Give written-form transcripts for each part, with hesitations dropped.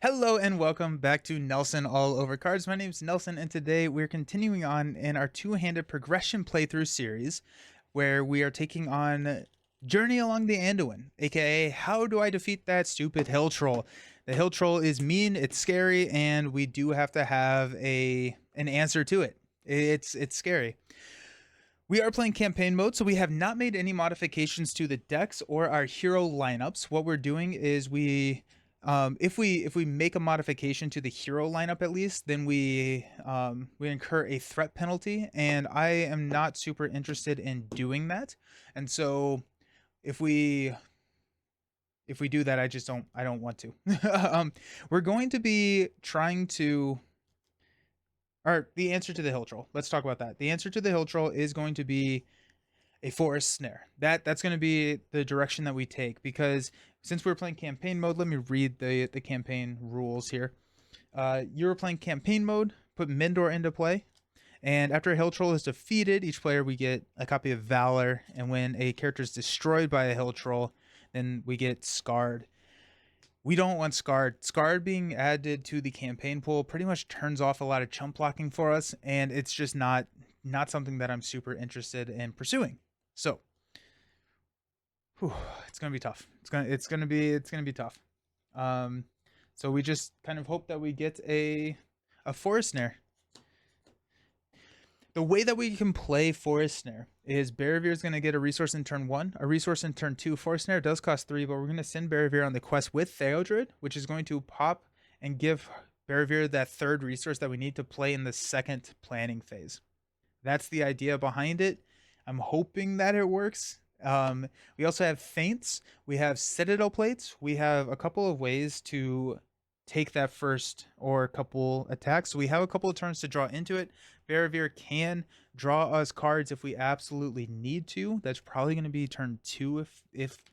Hello and welcome back to Nelson All Over Cards. My name is Nelson, and today we're continuing on in our two-handed progression playthrough series, where we are taking on Journey Along the Anduin, aka How Do I Defeat That Stupid Hill Troll? The Hill Troll is mean, it's scary, and we do have to have an answer to it. It's scary. We are playing campaign mode, so we have not made any modifications to the decks or our hero lineups. What we're doing is if we make a modification to the hero lineup at least, then we incur a threat penalty, and I am not super interested in doing that. And so if we if we do that, I don't want to. We're going to be trying to or the answer to the hill troll. Let's talk about that. The answer to the hill troll is going to be a forest snare. That's going to be the direction that we take, because since we're playing campaign mode, let me read the campaign rules here. You're playing campaign mode. Put Mendor into play, and after a hill troll is defeated, each player we get a copy of Valor, and when a character is destroyed by a hill troll, then we get Scarred. We don't want Scarred. Scarred being added to the campaign pool pretty much turns off a lot of chump blocking for us, and it's just not something that I'm super interested in pursuing. So, whew, it's gonna be tough. It's gonna be tough. Um, so we just kind of hope that we get a forest snare. The way that we can play Forest Snare is Barrier is going to get a resource in turn 1, a resource in turn 2. Forest Snare does cost 3, but we're going to send Barrier on the quest with Theodred, which is going to pop and give Barrier that third resource that we need to play in the second planning phase. That's the idea behind it. I'm hoping that it works. We also have feints. We have Citadel plates. We have a couple of ways to take that first or a couple attacks. So we have a couple of turns to draw into it. Barrier can draw us cards if we absolutely need to. That's probably going to be turn 2 if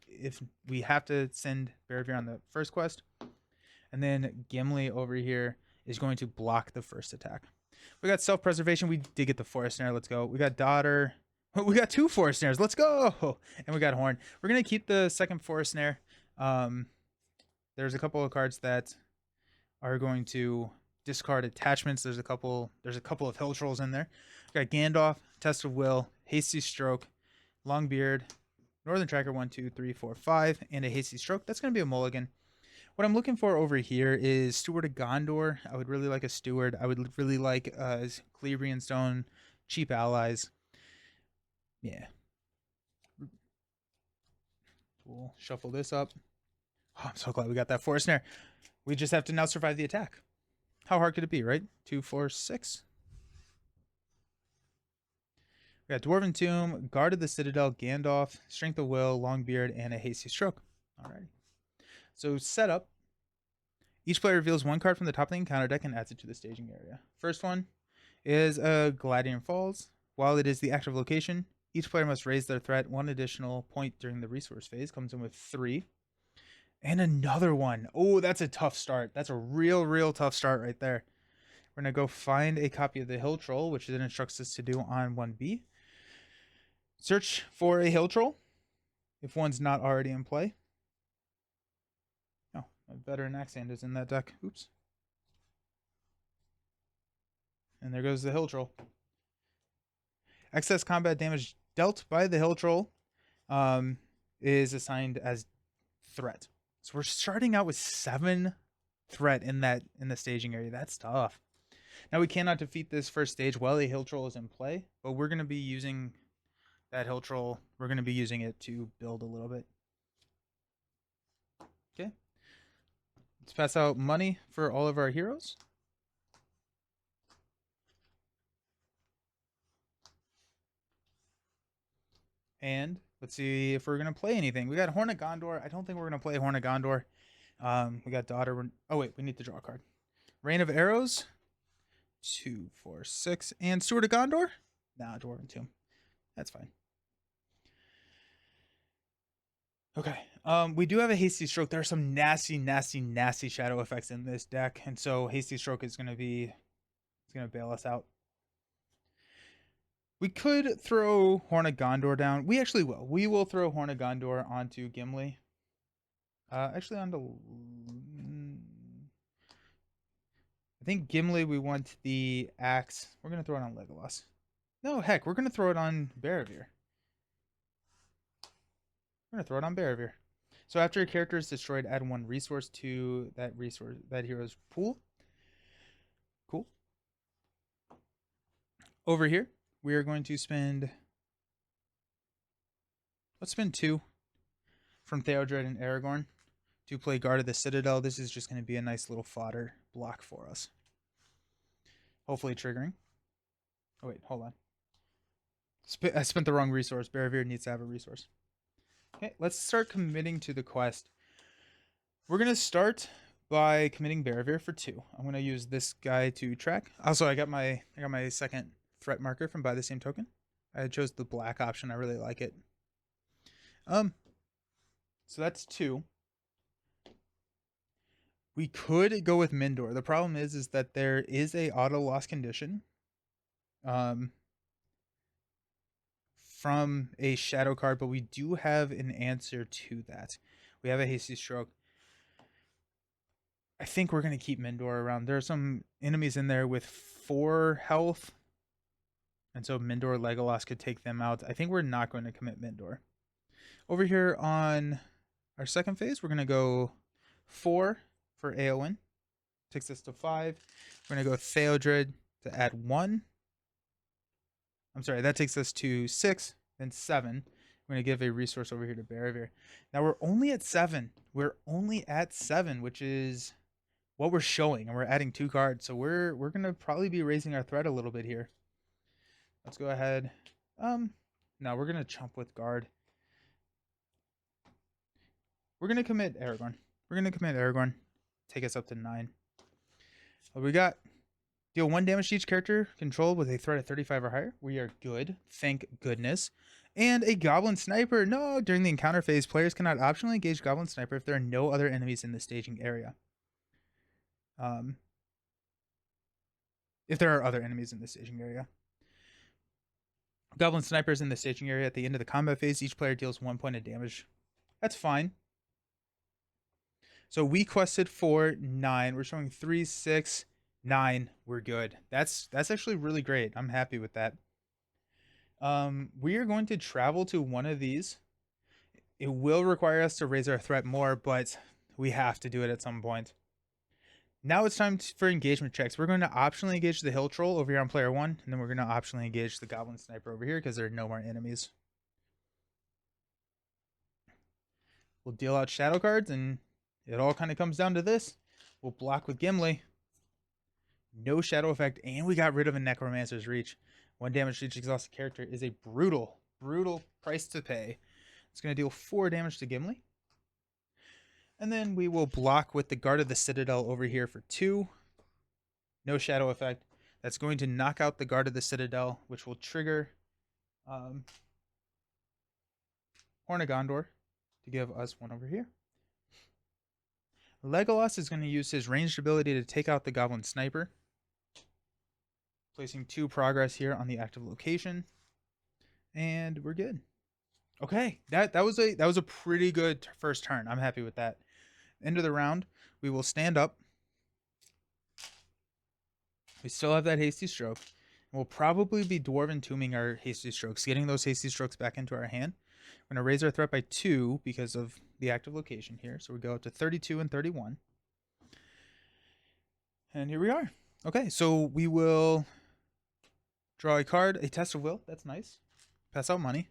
we have to send Barrier on the first quest. And then Gimli over here is going to block the first attack. We got self-preservation. We did get the forest snare. Let's go. We got daughter. We got 2 forest snares. Let's go. And we got horn. We're going to keep the second forest snare. There's a couple of cards that are going to discard attachments. There's a couple of hill trolls in there. We got Gandalf, Test of Will, Hasty Stroke, Longbeard, Northern Tracker 1, 2, 3, 4, 5, and a Hasty Stroke. That's going to be a mulligan. What I'm looking for over here is Steward of Gondor. I would really like a Steward. I would really like Cleabrian Stone, cheap allies. Yeah. We'll shuffle this up. Oh, I'm so glad we got that forest snare. We just have to now survive the attack. How hard could it be, right? 2, 4, 6. We got Dwarven Tomb, Guard of the Citadel, Gandalf, Strength of Will, Longbeard, and a Hasty Stroke. Alrighty. So setup. Each player reveals 1 card from the top of the encounter deck and adds it to the staging area. First one is Gladian Falls. While it is the active location, each player must raise their threat 1 additional point during the resource phase. Comes in with 3. And another one. Oh, that's a tough start. That's a real tough start right there. We're going to go find a copy of the Hill Troll, which it instructs us to do on 1B. Search for a Hill Troll if one's not already in play. Oh, my veteran Axand is in that deck. Oops. And there goes the Hill Troll. Excess combat damage dealt by the Hill Troll is assigned as threat. So we're starting out with 7 threat in the staging area. That's tough. Now we cannot defeat this first stage while a Hill Troll is in play, but we're going to be using that Hill Troll. We're going to be using it to build a little bit. Okay. Let's pass out money for all of our heroes. And let's see if we're going to play anything. We got Horn of Gondor. I don't think we're going to play Horn of Gondor. We got Daughter. Oh, wait. We need to draw a card. Rain of Arrows. 2, 4, 6. And Steward of Gondor? Nah, Dwarven Tomb. That's fine. Okay. We do have a Hasty Stroke. There are some nasty shadow effects in this deck. And so Hasty Stroke is going to be... It's going to bail us out. We could throw Horn of Gondor down. We actually will. We will throw Horn of Gondor onto Gimli. Actually onto... I think Gimli, we want the axe. We're going to throw it on Legolas. No, heck, we're going to throw it on Barrevere. We're going to throw it on Barrevere. So after a character is destroyed, add 1 resource to that hero's pool. Cool. Over here, we are going to spend. Let's spend 2 from Theodred and Aragorn to play Guard of the Citadel. This is just going to be a nice little fodder block for us. Hopefully triggering. Oh wait, hold on. I spent the wrong resource. Barrevere needs to have a resource. Okay, let's start committing to the quest. We're going to start by committing Barrevere for 2. I'm going to use this guy to track. Also, I got my second threat marker from Buy the Same Token. I chose the black option. I really like it. So that's 2. We could go with Mindor. The problem is that there is a auto loss condition from a shadow card, but we do have an answer to that. We have a hasty stroke. I think we're going to keep Mindor around. There are some enemies in there with 4 health, and so Mindor Legolas could take them out. I think we're not going to commit Mindor. Over here on our second phase, we're going to go 4 for Eowyn. Takes us to 5. We're going to go Theodred to add 1. I'm sorry, that takes us to 6, then 7. We're going to give a resource over here to Barrevere. Now we're only at 7. We're only at 7, which is what we're showing, and we're adding 2 cards. So we're going to probably be raising our threat a little bit here. Let's go ahead. No, we're going to chump with guard. We're going to commit Aragorn. We're going to commit Aragorn. Take us up to 9. What we got? Deal 1 damage to each character controlled with a threat of 35 or higher. We are good. Thank goodness. And a Goblin Sniper. No, during the encounter phase, players cannot optionally engage Goblin Sniper if there are no other enemies in the staging area. If there are other enemies in the staging area. Goblin Snipers in the staging area at the end of the combat phase. Each player deals 1 point of damage. That's fine. So we quested for 9. We're showing 3, 6, 9. We're good. That's actually really great. I'm happy with that. We are going to travel to one of these. It will require us to raise our threat more, but we have to do it at some point. Now it's time for engagement checks. We're going to optionally engage the Hill Troll over here on player 1, and then we're going to optionally engage the Goblin Sniper over here because there are no more enemies. We'll deal out shadow cards, and it all kind of comes down to this. We'll block with Gimli. No shadow effect, and we got rid of a Necromancer's Reach. 1 damage to each exhausted character is a brutal, brutal price to pay. It's going to deal 4 damage to Gimli. And then we will block with the Guard of the Citadel over here for 2. No shadow effect. That's going to knock out the Guard of the Citadel, which will trigger Horn of Gondor to give us 1 over here. Legolas is going to use his ranged ability to take out the Goblin Sniper, placing 2 progress here on the active location, and we're good. Okay, that was a pretty good first turn. I'm happy with that. End of the round, we will stand up. We still have that hasty stroke. We'll probably be dwarven tombing our hasty strokes, getting those hasty strokes back into our hand. We're going to raise our threat by 2 because of the active location here. So we go up to 32 and 31. And here we are. Okay, so we will draw a card, a Test of Will. That's nice. Pass out money.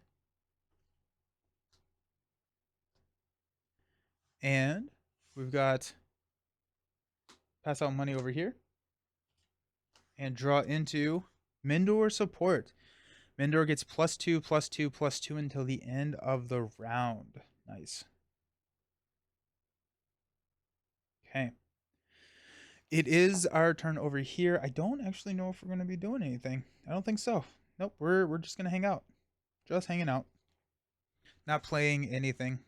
And we've got pass out money over here. And draw into Mindor support. Mindor gets +2, +2, +2 until the end of the round. Nice. Okay. It is our turn over here. I don't actually know if we're going to be doing anything. I don't think so. Nope, we're just going to hang out. Just hanging out. Not playing anything.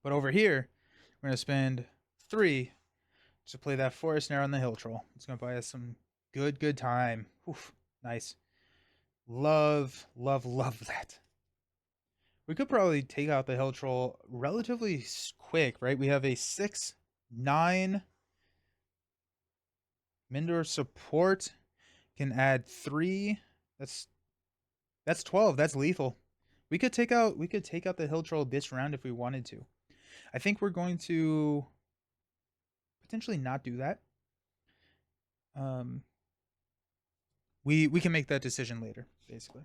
But over here, we're going to spend 3 to play that Forest Snare on the Hill Troll. It's going to buy us some good time. Oof, nice. Love that. We could probably take out the Hill Troll relatively quick, right? We have a 6, 9, Mindor support can add 3. That's 12. That's lethal. We could take out the hill troll this round if we wanted to. I think we're going to potentially not do that. We can make that decision later, basically.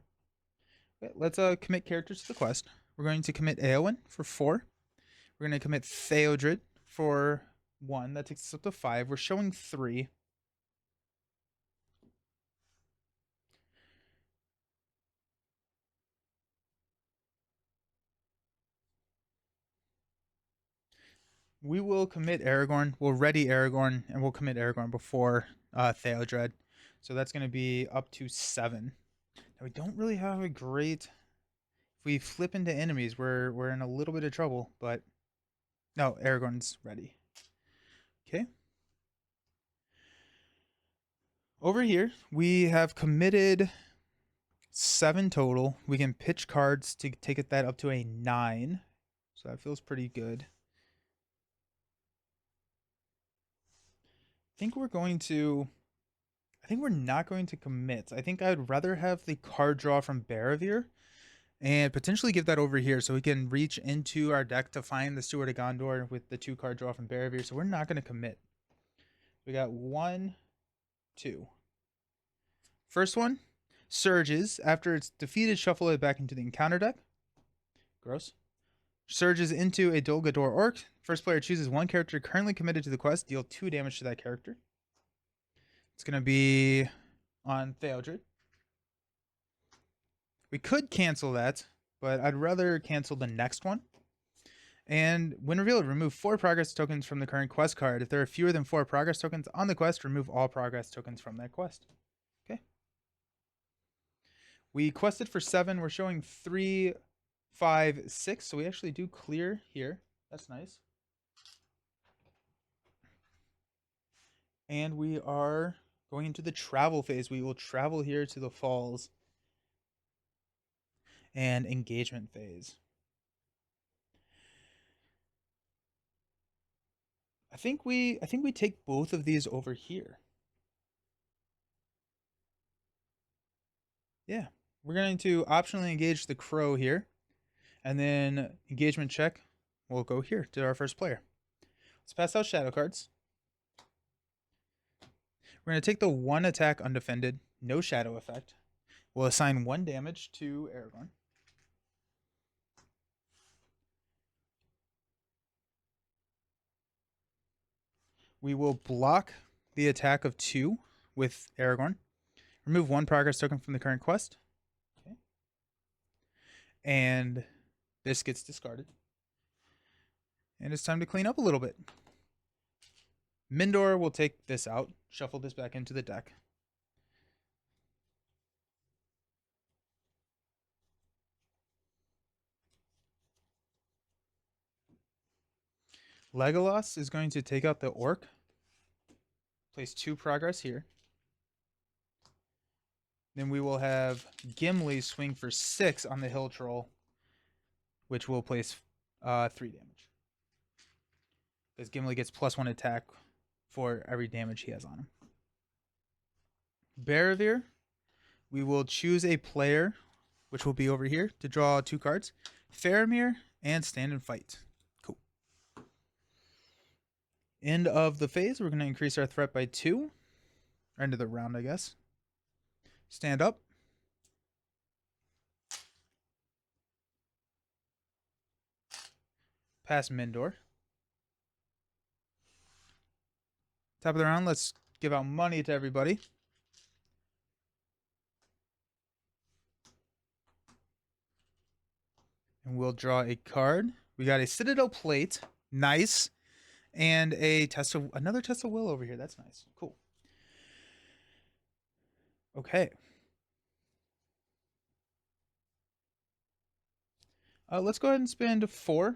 Okay, let's commit characters to the quest. We're going to commit Eowyn for 4. We're going to commit Theodred for 1. That takes us up to 5. We're showing 3. We will commit Aragorn. We'll ready Aragorn, and we'll commit Aragorn before Theodred. So that's going to be up to 7. Now, we don't really have a great... If we flip into enemies, we're in a little bit of trouble, but... No, Aragorn's ready. Okay. Over here, we have committed 7 total. We can pitch cards to take that up to a 9. So that feels pretty good. I think we're not going to commit. I think I'd rather have the card draw from Barrowir and potentially give that over here so we can reach into our deck to find the Steward of Gondor with the 2 card draw from Barrowir. So we're not going to commit. We got 1, 2. First one, Surges. After it's defeated, shuffle it back into the encounter deck. Gross. Surges into a Dol Guldur Orc. First player chooses 1 character currently committed to the quest. Deal 2 damage to that character. It's going to be on Theodred. We could cancel that, but I'd rather cancel the next one. And when revealed, remove 4 progress tokens from the current quest card. If there are fewer than 4 progress tokens on the quest, remove all progress tokens from that quest. Okay. We quested for 7. We're showing 3, 5, 6. So we actually do clear here. That's nice. And we are going into the travel phase. We will travel here to the falls. And engagement phase. I think we take both of these over here. Yeah. We're going to optionally engage the crow here. And then engagement check will go here to our first player. Let's pass out shadow cards. We're going to take the 1 attack undefended, no shadow effect. We'll assign 1 damage to Aragorn. We will block the attack of 2 with Aragorn. Remove 1 progress token from the current quest. Okay. And this gets discarded. And it's time to clean up a little bit. Mindor will take this out, shuffle this back into the deck. Legolas is going to take out the orc. Place 2 progress here. Then we will have Gimli swing for 6 on the hill troll, which will place 3 damage. Because Gimli gets +1 attack for every damage he has on him. Barrowir, we will choose a player, which will be over here, to draw 2 cards. Faramir and Stand and Fight. Cool. End of the phase, we're going to increase our threat by 2. Or end of the round, I guess. Stand up. Pass Mindor. Top of the round, let's give out money to everybody. And we'll draw a card. We got a Citadel Plate. Nice. And another Test of Will over here. That's nice. Cool. Okay. Let's go ahead and spend 4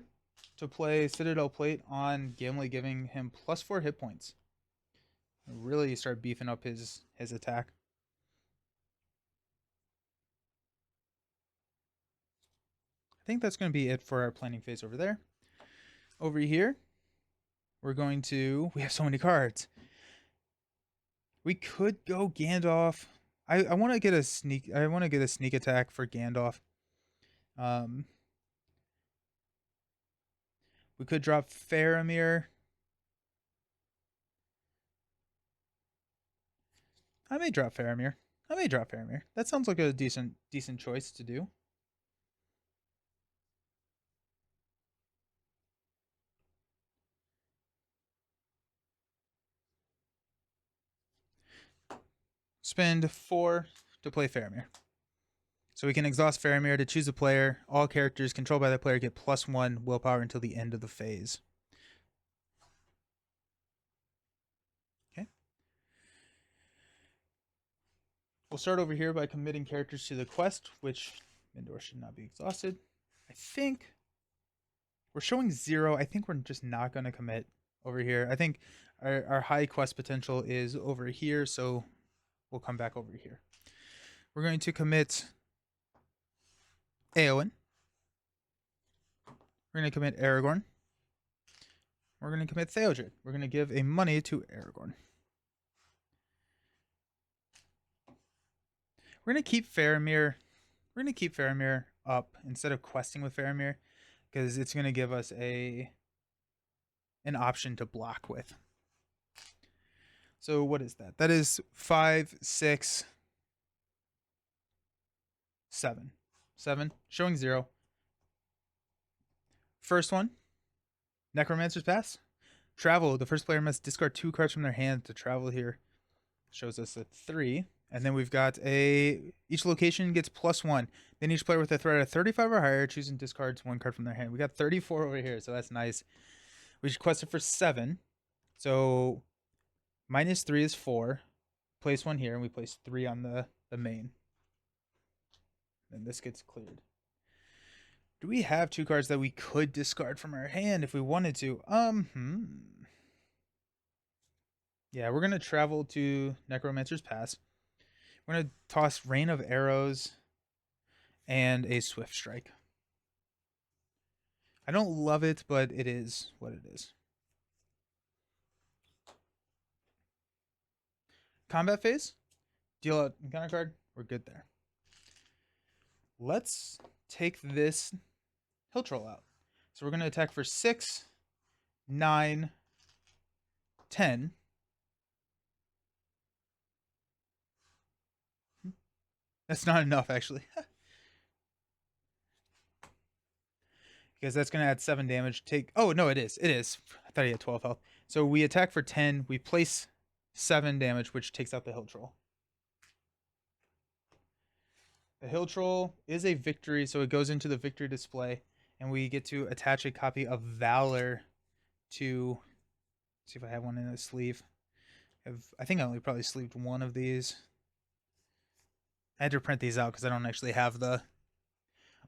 to play Citadel Plate on Gimli, giving him +4 hit points. Really start beefing up his attack. I think that's going to be it for our planning phase over there. Over here, we have so many cards. We could go Gandalf. I want to get a sneak. I want to get a sneak attack for Gandalf. Um, we could drop Faramir. I may drop Faramir. I may drop Faramir. That sounds like a decent choice to do. Spend 4 to play Faramir. So we can exhaust Faramir to choose a player. All characters controlled by the player get +1 willpower until the end of the phase. Okay. We'll start over here by committing characters to the quest, which Mindor should not be exhausted. I think we're showing 0. I think we're just not going to commit over here. I think our high quest potential is over here, so we'll come back over here. We're going to commit Eowyn. We're going to commit Aragorn. We're going to commit Theodred. We're going to give a money to Aragorn. We're going to keep Faramir. We're going to keep Faramir up instead of questing with Faramir, because it's going to give us an option to block with. So what is that? That is 5, 6, 7. 7, showing 0. First one, Necromancer's Pass. Travel. The first player must discard 2 cards from their hand to travel here. Shows us a 3. And then we've got each location gets +1. Then each player with a threat of 35 or higher chooses and discards 1 card from their hand. We got 34 over here, so that's nice. We quested for 7. So -3 is 4. Place 1 here, and we place 3 on the main. And this gets cleared. Do we have 2 cards that we could discard from our hand if we wanted to? Yeah, we're going to travel to Necromancer's Pass. We're going to toss Rain of Arrows and a Swift Strike. I don't love it, but it is what it is. Combat phase. Deal a encounter card. We're good there. Let's take this Hill Troll out. So we're going to attack for 6, 9, 10. That's not enough, actually. Because that's going to add 7 damage. Oh, no, it is. It is. I thought he had 12 health. So we attack for 10. We place 7 damage, which takes out the Hill Troll. The Hill Troll is a victory, so it goes into the victory display. And we get to attach a copy of Valor to... Let's see if I have one in a sleeve. I think I only probably sleeved one of these. I had to print these out because I don't actually have the...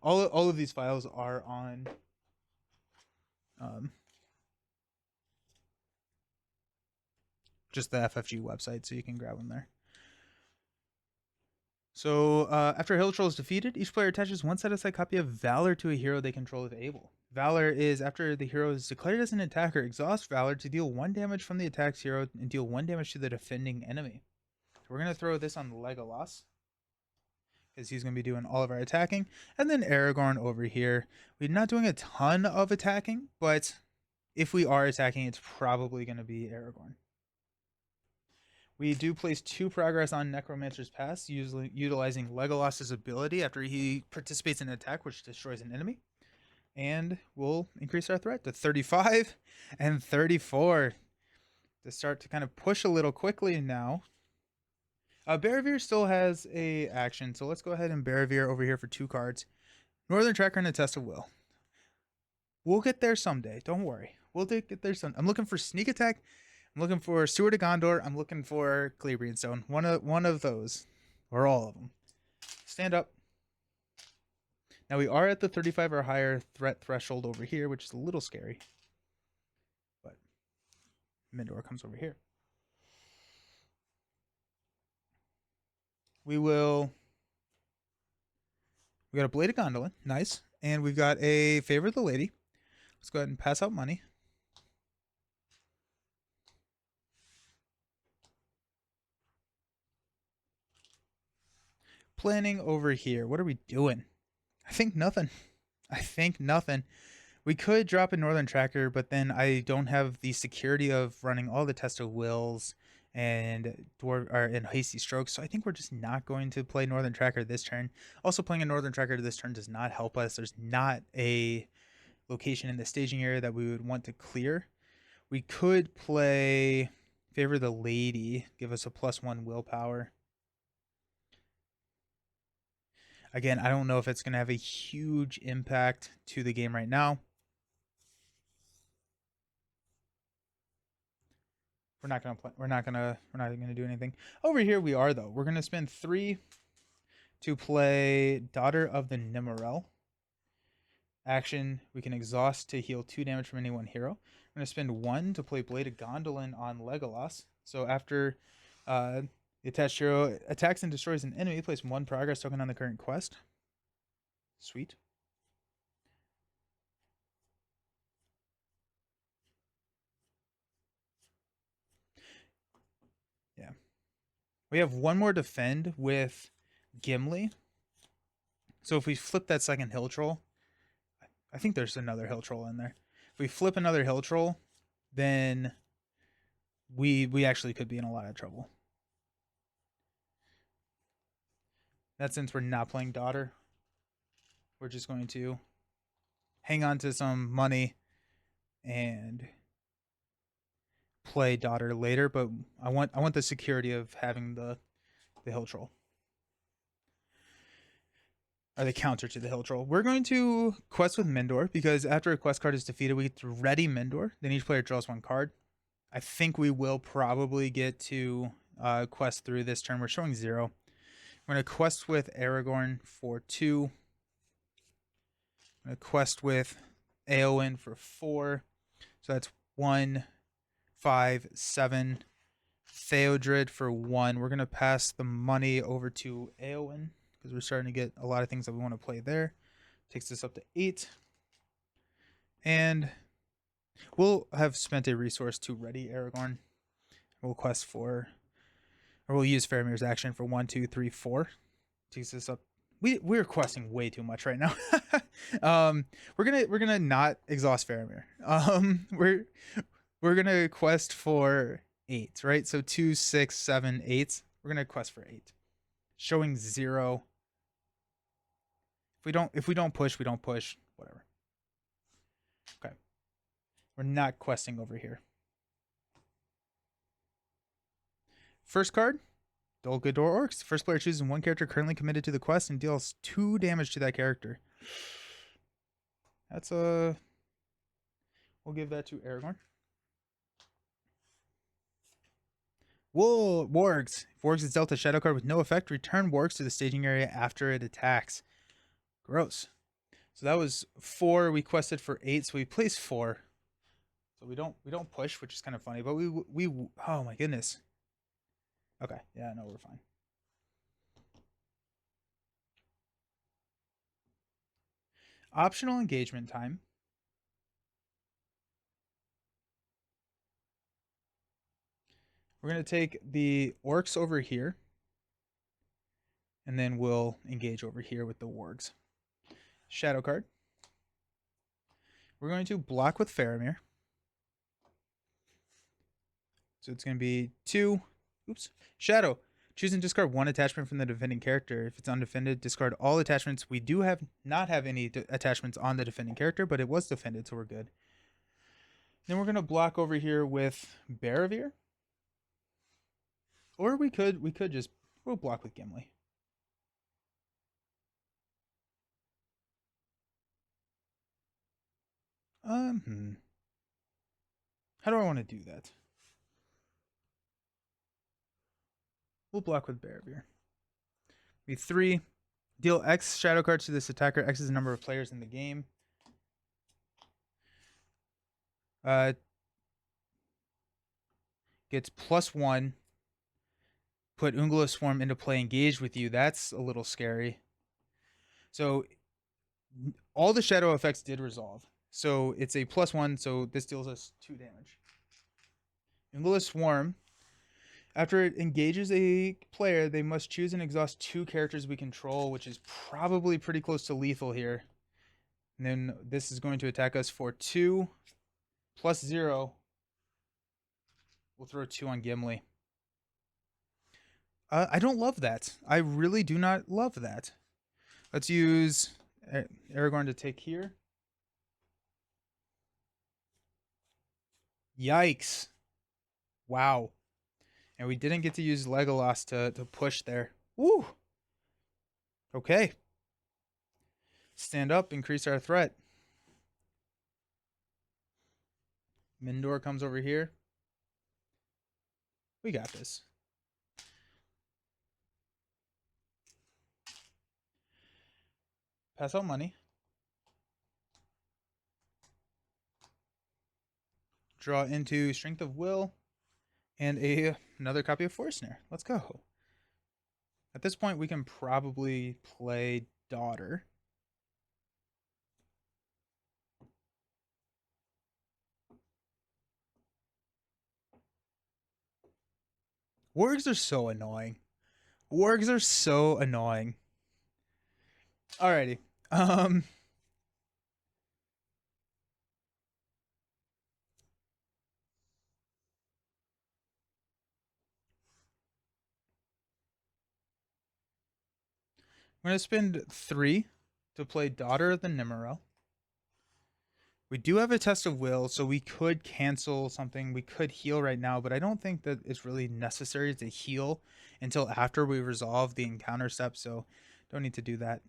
All of these files are on just the FFG website, so you can grab them there. So after a Hill Troll is defeated, each player attaches 1 set-aside copy of Valor to a hero they control if able. Valor is after the hero is declared as an attacker, exhaust Valor to deal 1 damage from the attack's hero and deal 1 damage to the defending enemy. So we're going to throw this on Legolas, because he's going to be doing all of our attacking. And then Aragorn over here. We're not doing a ton of attacking, but if we are attacking, it's probably going to be Aragorn. We do place 2 progress on Necromancer's Pass, utilizing Legolas's ability after he participates in an attack which destroys an enemy. And we'll increase our threat to 35 and 34 to start to kind of push a little quickly now. Barravir still has a action, so let's go ahead and Barravir over here for 2 cards. Northern Tracker and a Test of Will. We'll get there someday. Don't worry. We'll get there someday. I'm looking for Sneak Attack. I'm looking for Steward of Gondor. I'm looking for Celebrian Stone. One of those, or all of them. Stand up. Now we are at the 35 or higher threat threshold over here, which is a little scary. But Mindor comes over here. We got a Blade of Gondolin. Nice. And we've got a Favor of the Lady. Let's go ahead and pass out money. planning over here? What are we doing? I think nothing. I think nothing. We could drop a Northern Tracker, but then I don't have the security of running all the Test of Wills and Hasty Strokes, so I think we're just not going to play Northern Tracker this turn. Also, playing a Northern Tracker this turn does not help us. There's not a location in the staging area that we would want to clear. We could play Favor the Lady, give us a +1 willpower. Again, I don't know if it's going to have a huge impact to the game right now. We're not gonna do anything. Over here we are though. We're gonna spend 3 to play Daughter of the Nimmerel. Action, we can exhaust to heal 2 damage from any one hero. We're gonna spend 1 to play Blade of Gondolin on Legolas. So after the attached hero attacks and destroys an enemy, place 1 progress token on the current quest. Sweet. Yeah. We have 1 more defend with Gimli. So if we flip that second hill troll, I think there's another hill troll in there. If we flip another hill troll, then we actually could be in a lot of trouble. That since we're not playing Daughter, we're just going to hang on to some money and play Daughter later, but I want the security of having the hill troll. Or the counter to the hill troll. We're going to quest with Mendor because after a quest card is defeated, we get to ready Mendor. Then each player draws 1 card. I think we will probably get to quest through this turn. We're showing 0. We're going to quest with Aragorn for 2. I'm going to quest with Eowyn for 4. So that's 1, 5, 7. Theodred for 1. We're going to pass the money over to Eowyn because we're starting to get a lot of things that we want to play there. Takes us up to 8. And we'll have spent a resource to ready Aragorn. We'll quest for, or we'll use Faramir's action for 1, 2, 3, 4. Takes us up. We're questing way too much right now. We're gonna not exhaust Faramir. We're gonna quest for 8, right? So 2, 6, 7, 8. We're gonna quest for 8. Showing 0. If we don't push, we don't push. Whatever. Okay. We're not questing over here. First card, Dol Guldur Orcs. First player chooses 1 character currently committed to the quest and deals 2 damage to that character. That's a... We'll give that to Aragorn. Whoa, Wargs. If Wargs is dealt a shadow card with no effect, return Wargs to the staging area after it attacks. Gross. So that was 4. We quested for 8, so we placed 4. So we don't push, which is kind of funny, but we oh my goodness. Okay, yeah, no, we're fine. Optional engagement time. We're going to take the orcs over here, and then we'll engage over here with the wargs. Shadow card. We're going to block with Faramir. So it's going to be 2. Oops. Shadow. Choose and discard 1 attachment from the defending character. If it's undefended, discard all attachments. We do not have any attachments on the defending character, but it was defended, so we're good. Then we're going to block over here with Barravir. Or we'll block with Gimli. How do I want to do that? We'll block with Barravir. Be 3. Deal X shadow cards to this attacker. X is the number of players in the game. Gets +1. Put Ungula Swarm into play, engaged with you. That's a little scary. So all the shadow effects did resolve. So it's a +1, so this deals us 2 damage. Ungula Swarm After it engages a player, they must choose and exhaust 2 characters we control, which is probably pretty close to lethal here. And then this is going to attack us for 2 plus 0. We'll throw 2 on Gimli. I don't love that. I really do not love that. Let's use Aragorn to take here. Yikes. Wow. And we didn't get to use Legolas to push there. Woo. Okay. Stand up, increase our threat. Mindor comes over here. We got this. Pass out money. Draw into Strength of Will. And another copy of Forest Snare. Let's go. At this point, we can probably play Daughter. Wargs are so annoying. Wargs are so annoying. Alrighty. I'm going to spend 3 to play Daughter of the Nimmerel. We do have a Test of Will, so we could cancel something. We could heal right now, but I don't think that it's really necessary to heal until after we resolve the encounter step, so don't need to do that.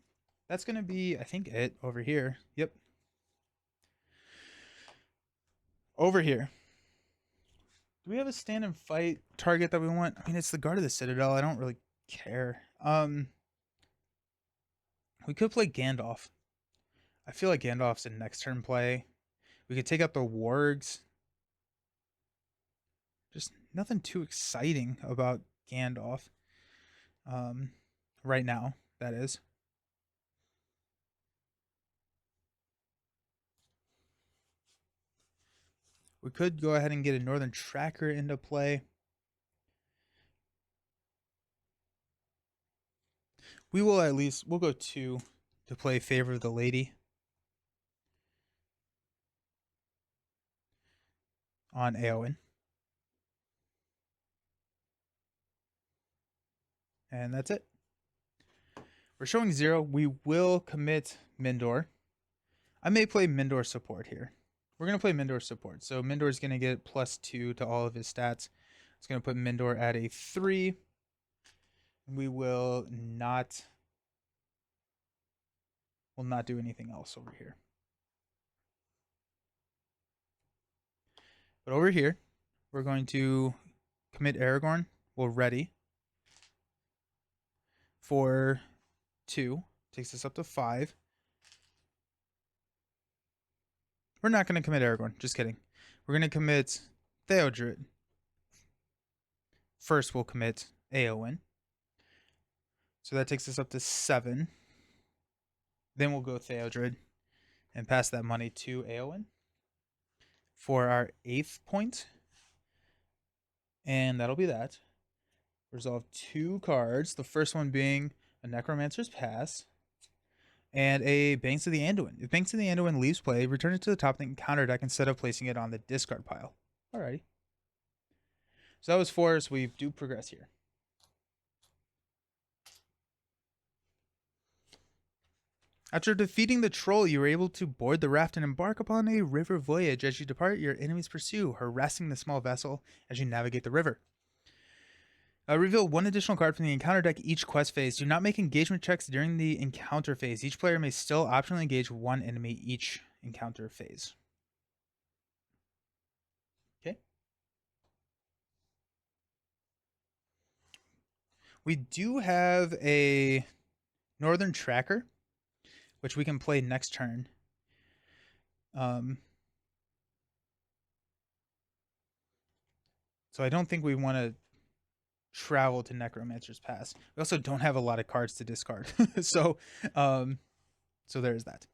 That's going to be, I think, it over here. Yep. Over here. Do we have a stand and fight target that we want? I mean, it's the Guard of the Citadel. I don't really care. We could play Gandalf. I feel like Gandalf's a next turn play. We could take out the wargs. Just nothing too exciting about Gandalf. Right now, that is. We could go ahead and get a Northern Tracker into play. We'll go 2 to play Favor of the Lady on Eowyn. And that's it. We're showing 0. We will commit Mindor. I may play Mindor support here. We're going to play Mindor support. So Mindor is going to get +2 to all of his stats. It's going to put Mindor at a 3. We will not do anything else over here. But over here, we're going to commit Aragorn. We'll ready for 2. Takes us up to 5. We're not going to commit Aragorn. Just kidding. We're going to commit Theodred. First, we'll commit Eowyn. So that takes us up to 7. Then we'll go Theodred and pass that money to Eowyn for our 8th point. And that'll be that. Resolve 2 cards. The first one being a Necromancer's Pass and a Banks of the Anduin. If Banks of the Anduin leaves play, return it to the top of the encounter deck instead of placing it on the discard pile. Alrighty. So that was 4, so we do progress here. After defeating the troll, you were able to board the raft and embark upon a river voyage. As you depart, your enemies pursue, harassing the small vessel as you navigate the river. Reveal 1 additional card from the encounter deck each quest phase. Do not make engagement checks during the encounter phase. Each player may still optionally engage 1 enemy each encounter phase. Okay. We do have a Northern Tracker, which we can play next turn. So I don't think we want to travel to Necromancer's Pass. We also don't have a lot of cards to discard. So there's that.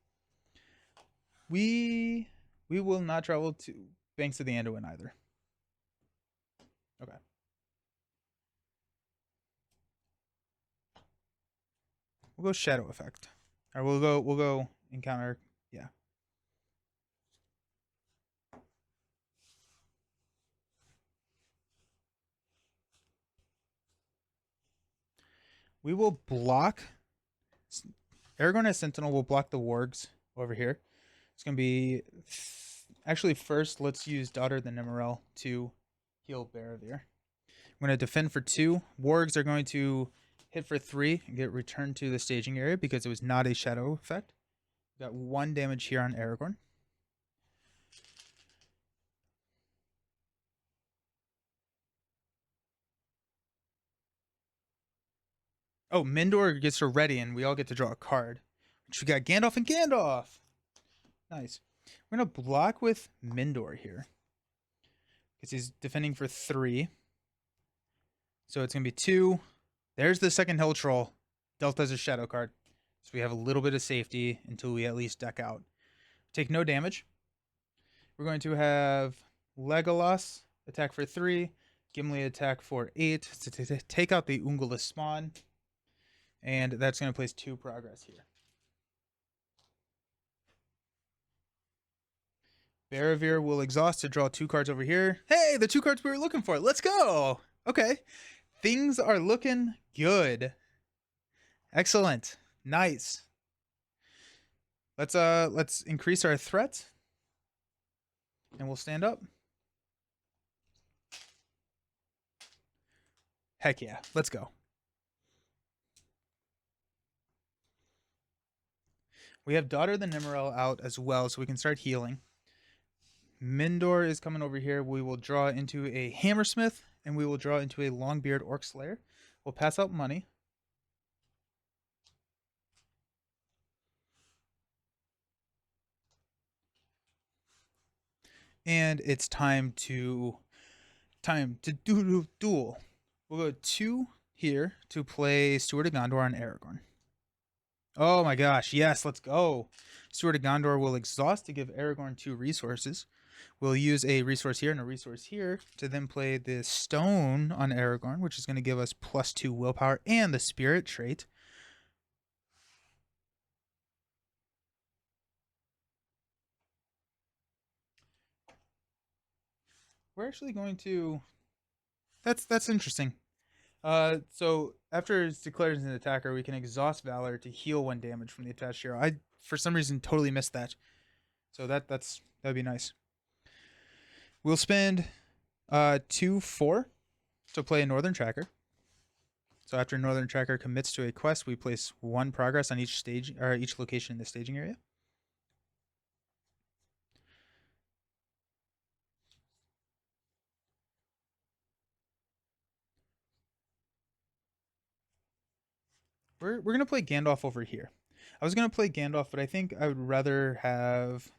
We will not travel to Banks of the Anduin either. Okay. We'll go shadow effect. Or we'll go encounter, yeah. We will block Aragorn as Sentinel will block the wargs over here. It's gonna be actually first let's use Daughter of the Nemerel to heal Barravir. I'm gonna defend for 2. Wargs are going to hit for 3 and get returned to the staging area because it was not a shadow effect. Got 1 damage here on Aragorn. Oh, Mindor gets her ready, and we all get to draw a card. Which we got Gandalf and Gandalf. Nice. We're gonna block with Mindor here because he's defending for 3. So it's gonna be 2. There's the second Hill Troll. Dealt as a shadow card, so we have a little bit of safety until we at least deck out. Take no damage. We're going to have Legolas attack for 3, Gimli attack for 8 to take out the Ungolus spawn, and that's going to place 2 progress here. Barravir will exhaust to draw 2 cards over here. Hey, the 2 cards we were looking for. Let's go. Okay, things are looking good. Excellent. Nice. Let's increase our threat, and we'll stand up. Heck yeah, let's go. We have Daughter of the Nemerel out as well, so we can start healing. Mindor is coming over here. We will draw into a Hammersmith, and we will draw into a Longbeard Orc Slayer. We'll pass out money. And it's time to duel. We'll go 2 here to play Steward of Gondor on Aragorn. Oh my gosh, yes, let's go. Steward of Gondor will exhaust to give Aragorn 2 resources. We'll use a resource here and a resource here to then play the Stone on Aragorn, which is going to give us +2 willpower and the Spirit trait. We're actually going to... That's interesting. So after it's declared as an attacker, we can exhaust Valor to heal 1 damage from the attached hero. I, for some reason, totally missed that. So that'd be nice. We'll spend 2/4 to play a Northern Tracker. So after Northern Tracker commits to a quest, we place 1 progress on each stage or each location in the staging area. We're gonna play Gandalf over here. I was gonna play Gandalf, but I think I would rather have.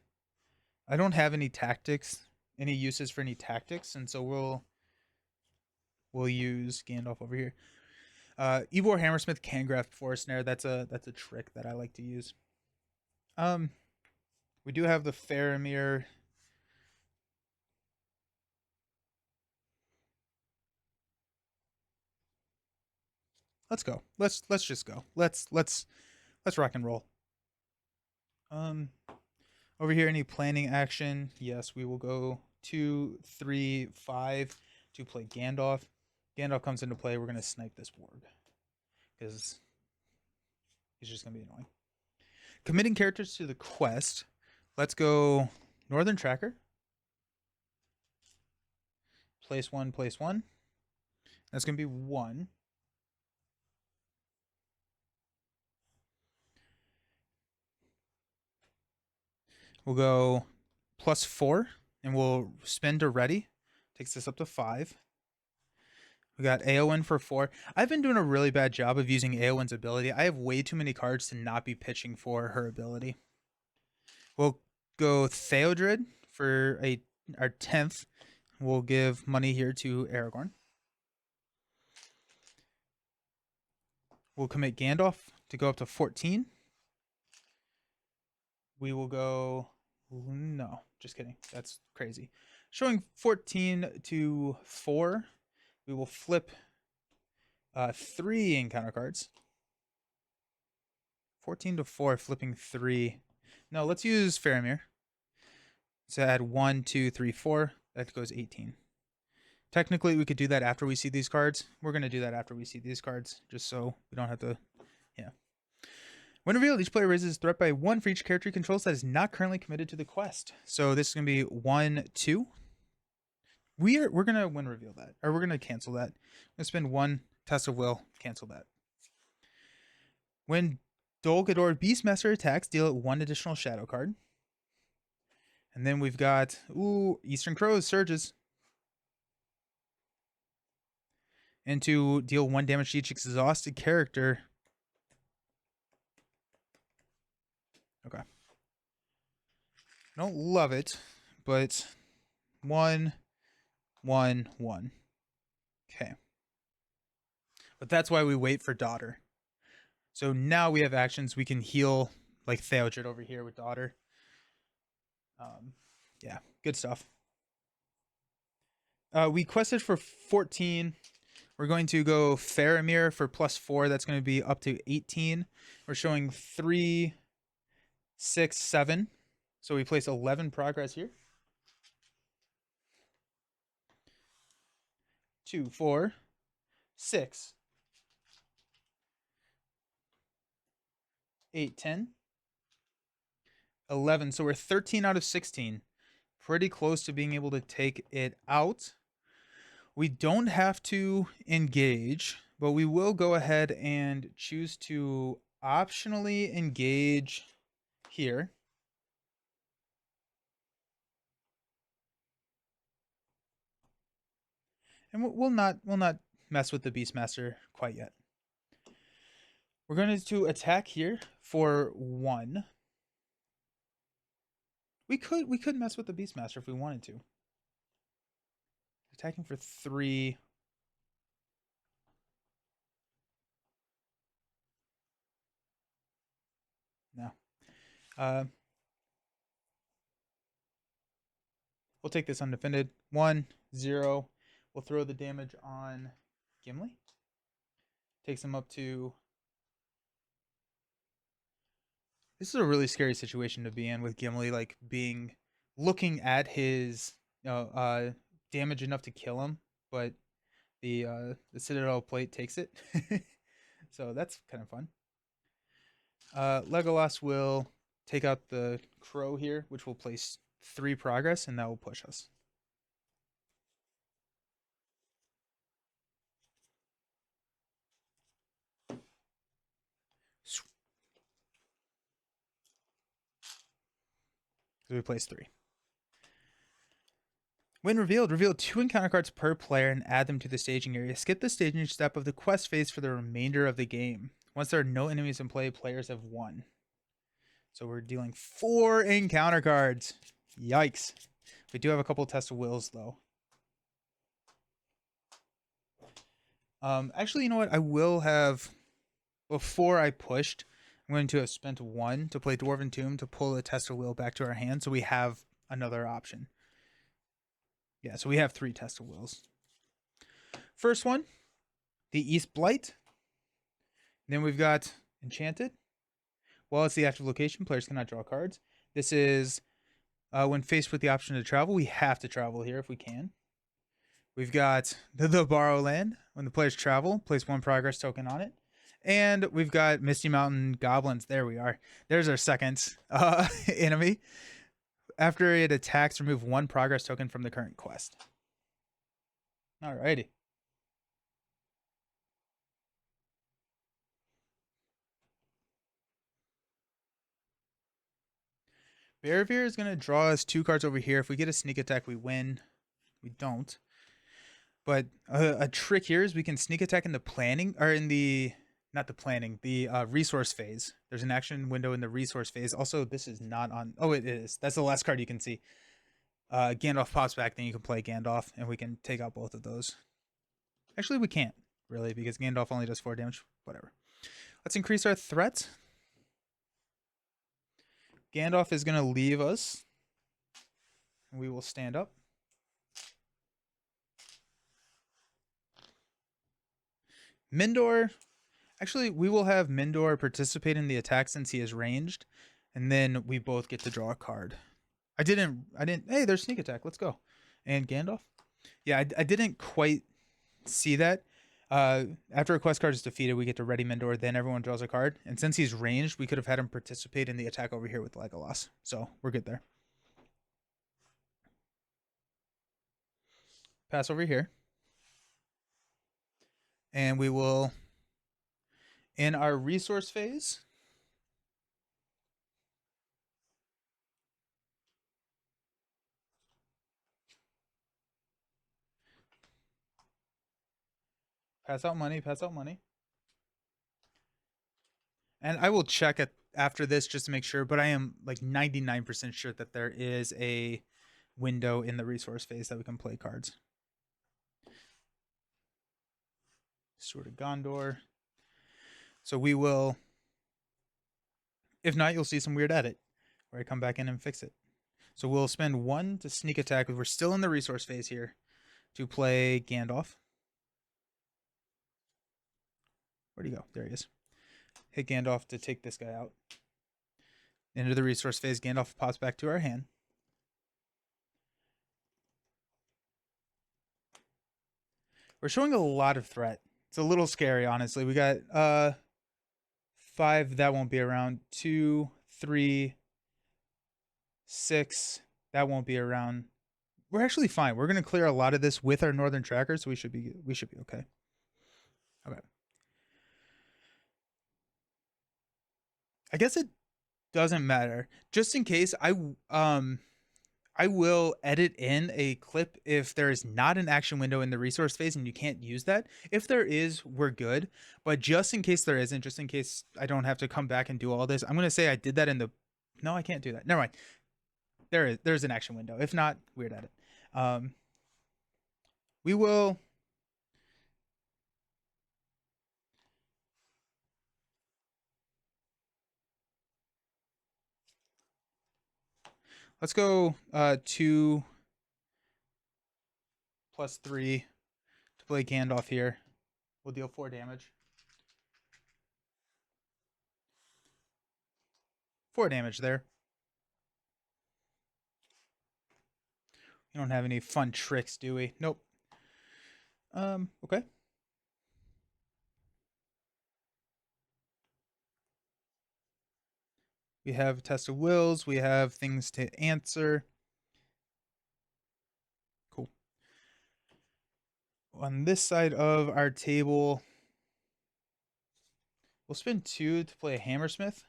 I don't have any tactics, any uses for any tactics, and so we'll use Gandalf over here. Ivor Hammersmith can graft Forest Snare. That's a trick that I like to use. We do have the Faramir. Let's go. Let's just go. Let's rock and roll. Over here, any planning action? Yes, we will go 2, 3, 5 to play Gandalf. Gandalf comes into play. We're gonna snipe this warg because he's just gonna be annoying. Committing characters to the quest. Let's go Northern Tracker. Place 1, place 1. That's gonna be 1. We'll go +4, and we'll spend to ready. Takes this up to 5. We got Eowyn for 4. I've been doing a really bad job of using Eowyn's ability. I have way too many cards to not be pitching for her ability. We'll go Theodred for our 10th. We'll give money here to Aragorn. We'll commit Gandalf to go up to 14. We will go... No, just kidding. That's crazy. Showing 14 to 4. We will flip 3 encounter cards. 14 to 4, flipping 3. No, let's use Faramir. So add 1, 2, 3, 4. That goes 18. Technically, we could do that after we see these cards. We're going to do that after we see these cards, just so we don't have to, yeah. When revealed, each player raises threat by 1 for each character he controls that is not currently committed to the quest. So this is going to be 1, 2. We're going to when reveal that, or we're going to cancel that. I'm going to spend 1 test of will, cancel that. When Dol Guldur Beastmaster attacks, deal 1 additional shadow card. And then we've got, Eastern Crows surges. And to deal 1 damage to each exhausted character. Okay. I don't love it, but 1, 1, 1. Okay. But that's why we wait for Daughter. So now we have actions. We can heal like Theodred over here with Daughter. Yeah, good stuff. We quested for 14. We're going to go Faramir for +4. That's going to be up to 18. We're showing 3, 6, 7. So we place 11 progress here. 2, 4, 6, 8, 10, 11. So we're 13 out of 16. Pretty close to being able to take it out. We don't have to engage, but we will go ahead and choose to optionally engage here. And we'll not mess with the Beastmaster quite yet. We're going to attack here for 1. We could mess with the Beastmaster if we wanted to. Attacking for 3. No. We'll take this undefended. 1, 0. We'll throw the damage on Gimli. Takes him up to... This is a really scary situation to be in with Gimli, like looking at his damage enough to kill him, but the Citadel plate takes it. So that's kind of fun. Legolas will take out the crow here, which will place 3 progress, and that will push us. So we place 3. When revealed, reveal 2 encounter cards per player and add them to the staging area. Skip the staging step of the quest phase for the remainder of the game. Once there are no enemies in play, players have won. So we're dealing 4 encounter cards. Yikes. We do have a couple of test of wills, though. Actually, you know what? I will have... Before I pushed, I'm going to have spent 1 to play Dwarven Tomb to pull a test of will back to our hand, so we have another option. Yeah, so we have 3 test of wills. First one, the East Blight. Then we've got Enchanted. While it's the active location, players cannot draw cards. This is when faced with the option to travel, we have to travel here if we can. We've got the Borrow Land. When the players travel, place 1 progress token on it. And we've got Misty Mountain Goblins. There we are. There's our second enemy. After it attacks, remove 1 progress token from the current quest. Alrighty. Barrevere is going to draw us 2 cards over here. If we get a sneak attack, we win. We don't. But a trick here is we can sneak attack in the planning, or in the... Not the planning, the resource phase. There's an action window in the resource phase. Also, this is not on... Oh, it is. That's the last card you can see. Gandalf pops back, then you can play Gandalf, and we can take out both of those. Actually, we can't, really, because Gandalf only does 4 damage. Whatever. Let's increase our threat. Gandalf is going to leave us. We will stand up. Mindor Actually, we will have Mindor participate in the attack since he is ranged, and then we both get to draw a card. I didn't. Hey, there's sneak attack. Let's go. And Gandalf. Yeah, I didn't quite see that. After a quest card is defeated, we get to ready Mindor. Then everyone draws a card, and since he's ranged, we could have had him participate in the attack over here with Legolas. So we're good there. Pass over here, and we will, in our resource phase, pass out money. Pass out money. And I will check it after this just to make sure, but I am like 99% sure that there is a window in the resource phase that we can play cards. Sword of Gondor. So we will, if not, you'll see some weird edit where I come back in and fix it. So we'll spend 1 to sneak attack, because we're still in the resource phase here, to play Gandalf. Where'd he go? There he is. Hit Gandalf to take this guy out. Into the resource phase, Gandalf pops back to our hand. We're showing a lot of threat. It's a little scary, honestly. We got 5, that won't be around. 2, 3, 6, that won't be around. We're actually fine. We're gonna clear a lot of this with our northern tracker, so we should be okay. Okay. I guess it doesn't matter. Just in case, I will edit in a clip if there is not an action window in the resource phase and you can't use that. If there is, we're good. But just in case there isn't, just in case I don't have to come back and do all this, I'm gonna say I did that in the. No, I can't do that. Never mind. There's an action window. If not, weird at it. We will. Let's go 2 plus 3 to play Gandalf here. We'll deal 4 damage. 4 damage there. We don't have any fun tricks, do we? Nope. Okay. We have test of wills. We have things to answer. Cool. On this side of our table, we'll spend 2 to play a Hammersmith.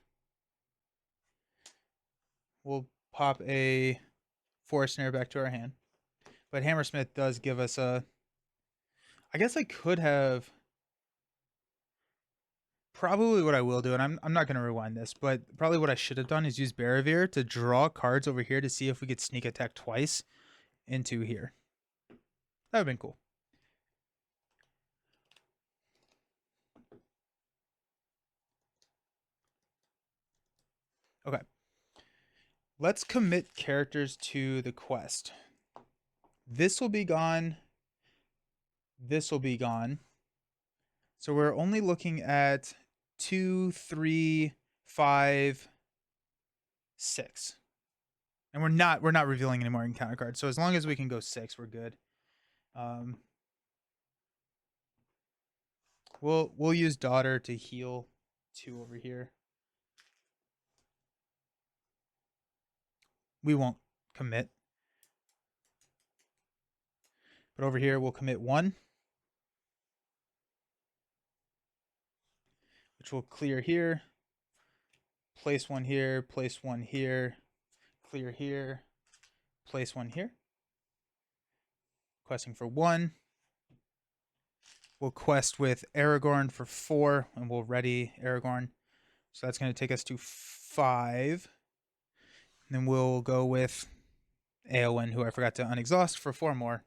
We'll pop a Forest Snare back to our hand. But Hammersmith does give us a... I guess I could have... Probably what I will do, and I'm not going to rewind this, but probably what I should have done is use Barravir to draw cards over here to see if we could sneak attack twice into here. That would have been cool. Okay. Let's commit characters to the quest. This will be gone. This will be gone. So we're only looking at 2, 3, 5, 6. And we're not revealing any more encounter cards. So as long as we can go 6, we're good. We'll use Daughter to heal 2 over here. We won't commit. But over here we'll commit 1. Which will clear here. Place 1 here, place 1 here, clear here, place 1 here. Questing for 1. We'll quest with Aragorn for 4, and we'll ready Aragorn. So that's going to take us to 5. And then we'll go with Eowyn, who I forgot to unexhaust, for 4 more.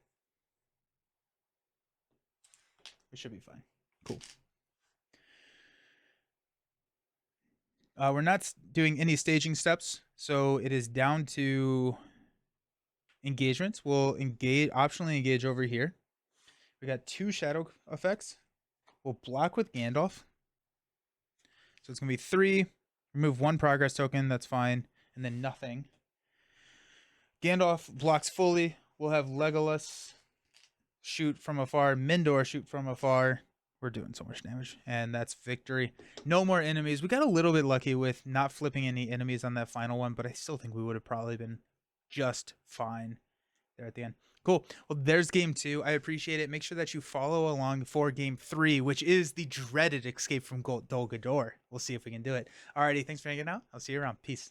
We should be fine. Cool. We're not doing any staging steps, so it is down to engagements. We'll optionally engage over here. We got 2 shadow effects. We'll block with Gandalf. So it's going to be 3. Remove 1 progress token. That's fine. And then nothing. Gandalf blocks fully. We'll have Legolas shoot from afar. Mindor shoot from afar. We're doing so much damage. And that's victory. No more enemies. We got a little bit lucky with not flipping any enemies on that final one, but I still think we would have probably been just fine there at the end. Cool. Well, there's game 2. I appreciate it. Make sure that you follow along for game 3, which is the dreaded Escape from Dol Guldur. We'll see if we can do it. Alrighty, thanks for hanging out. I'll see you around. Peace.